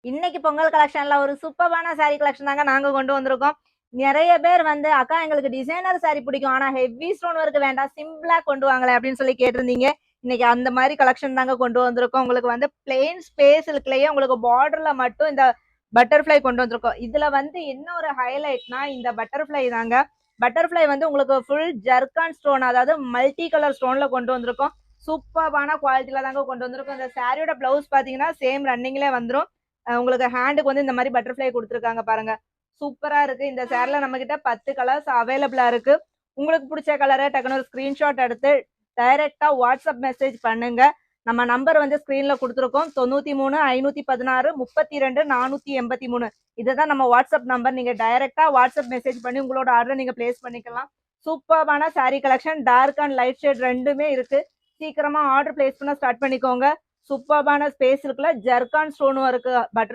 இன்னைக்கு பொங்கல் கலெக்ஷன்ல ஒரு சூப்பரான saree கலெக்ஷன் தாங்க நாங்க கொண்டு வந்திருக்கோம். நிறைய பேர் வந்து அக்கா எங்களுக்கு டிசைனர் saree பிடிக்கும். ஆனா ஹெவி ஸ்டோன் ஒர்க் வேண்டாம். சிம்பிளா கொண்டு வாங்களேன் அப்படின்னு சொல்லி கேட்டிருந்தீங்க. இன்னைக்கு அந்த மாதிரி கலெக்ஷன் தாங்க கொண்டு வந்திருக்கோம். உங்களுக்கு வந்து பிளெயின் ஸ்பேஸ் இருக்குலயே உங்களுக்கு பார்டர்ல மட்டும் இந்த பட்டர்ஃப்ளை கொண்டு வந்திருக்கோம். இதுல வந்து என்ன ஒரு ஹைலைட்னா இந்த பட்டர்ஃப்ளை தாங்க. பட்டர்ஃப்ளை வந்து உங்களுக்கு ஃபுல் ஜர்கான் ஸ்டோன், அதாவது மல்டி கலர் ஸ்டோன்ல கொண்டு வந்திருக்கோம். சூப்பரான குவாலிட்டில தாங்க கொண்டு வந்திருக்கோம். இந்த சாரியோட பிளவுஸ் பாத்தீங்கன்னா சேம் ரன்னிங்ல வந்துரும். உங்களுக்கு ஹேண்டுக்கு வந்து இந்த மாதிரி பட்டர்ஃப்ளை கொடுத்துருக்காங்க பாருங்க. சூப்பரா இருக்கு. இந்த சேரீல நம்ம கிட்ட 10 கலர்ஸ் அவைலபிளா இருக்கு. உங்களுக்கு பிடிச்ச கலரை டக்குனு ஒரு ஸ்கிரீன்ஷாட் எடுத்து டைரக்டா வாட்ஸ்அப் மெசேஜ் பண்ணுங்க. நம்ம நம்பர் வந்து ஸ்கிரீன்ல கொடுத்துருக்கோம். 93 516 32 483. இதுதான் நம்ம வாட்ஸ்அப் நம்பர். நீங்க டைரக்டா வாட்ஸ்அப் மெசேஜ் பண்ணி உங்களோட ஆர்டர் நீங்க பிளேஸ் பண்ணிக்கலாம். சூப்பரான sari collection dark and light shade ரெண்டுமே இருக்கு. சீக்கிரமா ஆர்டர் பிளேஸ் பண்ண ஸ்டார்ட் பண்ணிக்கோங்க. சூப்பரான ஸ்பேஸ் இருக்குல்ல, ஜர்கான் ஸ்டோனும் இருக்கு.